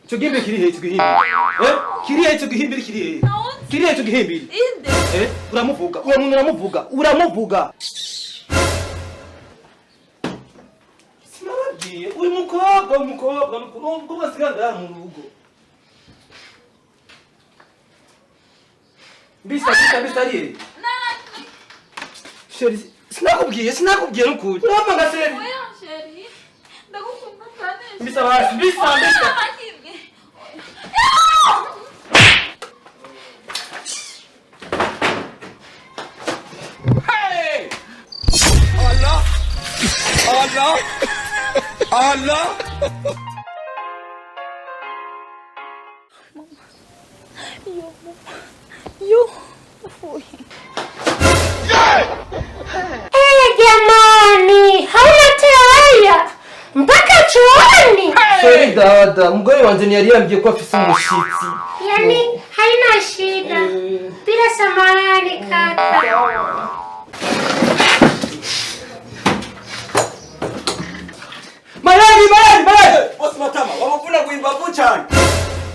Chogimbe kiri he chogihimbi. Kiri he chogihimbi kiri he. Kiri he chogihimbi. Inde. Uramuvuga. Uramuvuga. Sinababwiye uri umukobwa siganda mu rugo. Bisa ari. Sheri, sinakubwiye n'ukuri. Urapanga Sheri. Oya Sheri. Ndagukunda cyane. Bisa. Hey! Allah! Yo. Fui. Jamani, hauna taya mpaka chuoni. Sheri dada, mgoi wanje niyariambye ko afise umushitsi. Yani haina shida. Bila samahani kaka. Mayani! Boss Matama, wamavuna kuimba buchani.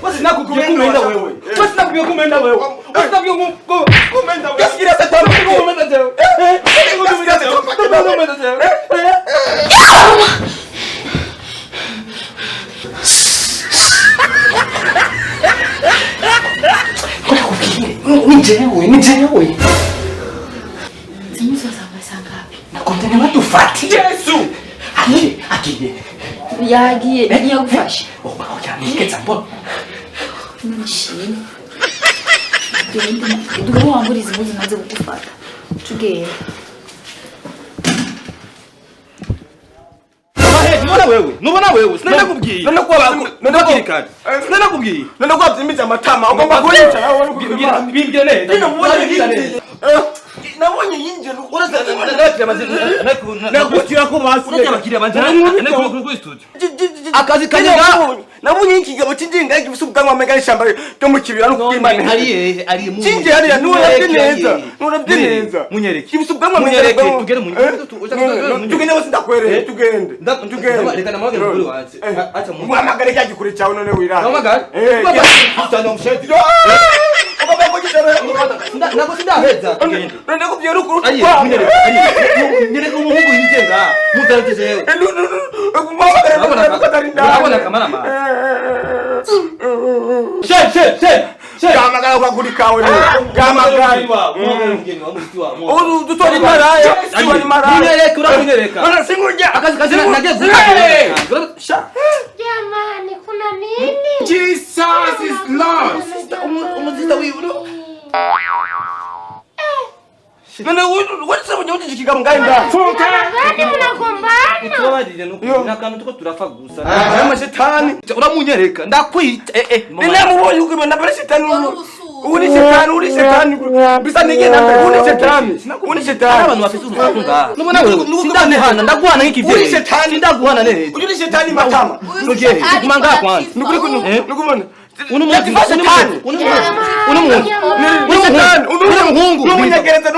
Basi nakubwiye kumeenda wewe. Gaskiya sasa kumeenda wewe. Nijewe. Zimuzo za ngapi? Nakwambia watu fati. Yesu. Akiye. Yagiye yagufashe. Oya, nikeza mbona. Nishimye. Ndugu wangu zimuzo naze kugufata. Tugere. Nubona wewe. Sinakubwiye. Sinakubwiye. Nenda kwabyimitsa amatama. Ugomba kuyica wowe Bimbye neza. Nina nabonye yinjira nakutira ko basi. Abakiriya banje kuri studio. Akazi kanyanga. Nabonye ikigabo cy'injinga y'ibisubwa ngo mega ishamba ryo mu kibira no kwimana. Ari mu. Cinje hariya nurabye neza. Munyereke. Ibisubwa ngo munyereke tugere mu. Tugende bose ndakwereye tugende. Reka namagare muri wanze. Acha mu. Muhamagare cyagikure cyawe none wirara. Namagare. Cyane umushedi. Nako sindaheza tugende. Nende kubyera ukuru kwa. Munyereke umuhungu yigenga. Muzarageze. Urabona kamara ma. Gamagara kwa kuri kawe ni. Gamagara. Dutori maraya. Dutori maraya. Munyereka. Bana singurya. Akazi nageze. Jamani, kuna nini? Jesus is Lord. Umuzita wibuno. Nende wese munyoje ikigamu ngaenda. Funka. Gani mnagombana? Itubabarire nuko nakantu tuko turafa gusa. Ama shetani. Uramunyereka ndakwita Nina mubonye uko na shetani. Uri shetani. Bisa nigenda uri shetani. Abantu bafite urukundo. Nubona wewe sindaguhana ndaguhana nk'ikivye. Uri shetani ndaguhana neza. Uri shetani Matama. Nugere kumanga kwanza. Nukubona. Umunyegereza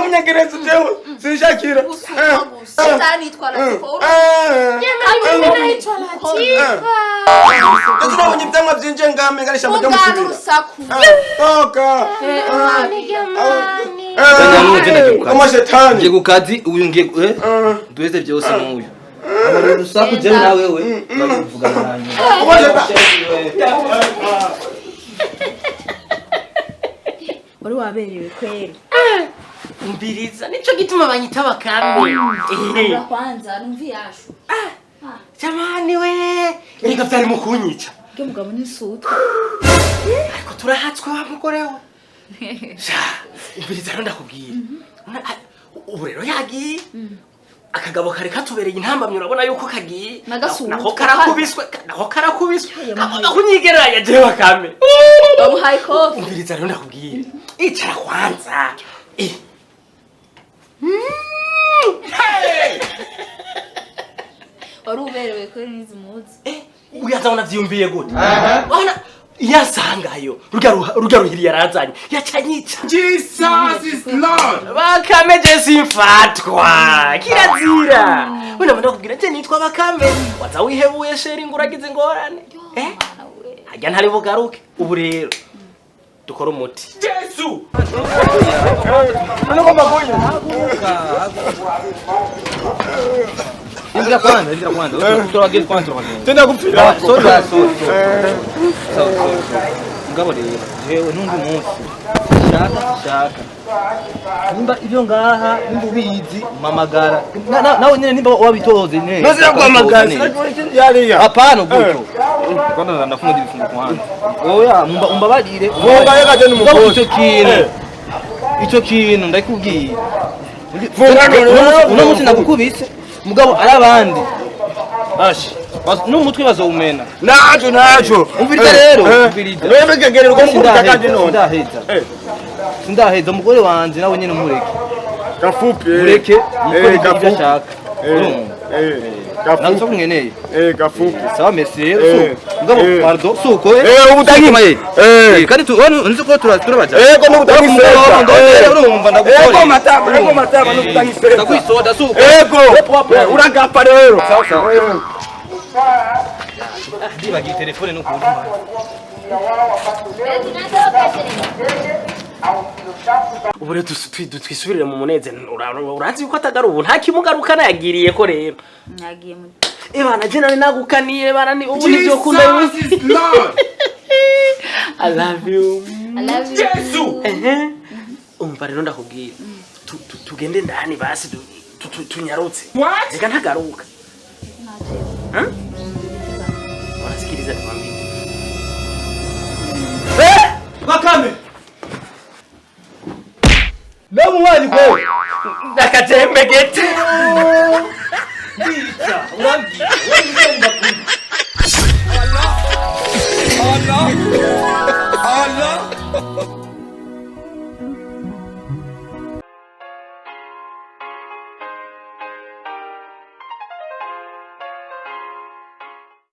jewe sinshakira. Shetani twala tofauti. Nabonye ibyamwa byinje ngame ngarishamba ryo mukibira. Toka. Kama shetani. Ngiye kukazi uyu ngiye duheze byose n'uyu. Amarero usaku jewe na wewe ndakuvugana nanyu. Wari waberewe kweli. Umbiriza nico gituma banyita bakambe. Kwanza numvi yashu. Jamani we, niga byari mukunyica. Ke mugabo ni sutwa. Ariko turahatswe wa mugore we. Sha, umbiriza ndakubwira. Ubu rero yagiye. Akagabo kare katubereye intambamye urabona yuko kagiye. Naho karakubiswe. Kunyigeranya je bakame. Bamuhaye kofi. Umbiriza rero ndakubwira. Icara kwanza. Wari uberewe kweli nizimuzi. Uyaza unavyumviye gute? yasangayo rurya ruhiri yarazanye yacanyica. Jesus is Lord. Bakame je simfatwa kirazira. Wena manda kubwira je nitwa Bakame waza wihebuye sheri nguragize ngorane. Ajya ntari bugaruke ubu rero dukora umuti. Yesu. Indira kwanza. Turageze kwanza. Tenda kupfira. Sorry. Ngabo rero jewe nundi munsi. Shaka. Nimba ivyo ngaha nimba ubizi mamagara. Nawe nyene nimba wabitoze ne. Nose yakwamagara. Yariya. Hapana gutyo. Kwanza ndafunga ibifungo kwanza. Oya mumbabarire. Vunga yeka je n'umukozi. Ico kintu ndakubwiye. Vunga uno munsi nakukubise mugabo ari abandi. Ashi. N'umutwe bazowumena. Nacho. Umviriza rero. Umviriza. Wewe kegere uko mukakaje none. Sindaheza umugore wanje nawe nyene mureke. Gafupi. Mureke mukore ibyo ashaka. Gafupi. Nazo kungeneye. Gafupi. Sawa merci rero. Mugabo pardon suko ubutangima kandi tu unzi ko turabaja. Ko n'ubutangima. Urumva ndagukora. Ego mataba n'ubutangima. Ndakwisoda suko. Uragapa rero. Sawa. Dibagiye telefone no kunyuma. Ubu rero twisubirire mu munezero. Urazi yuko atagara ubu nta kimugarukana yagiriye ko rero. Nagiye mu Ebana je nari nagukaniye bana ni ubu nivyo kunda. Jesus is Lord. I love you. Yesu. Umva rero ndakubwira. Tugende ndani basi tunyarutse. What? Reka ntagaruka. Wanasikiliza nikwambie. Bakame. Leo mwaji kwa. Ndakatembe gete. Ndicha. Urambi.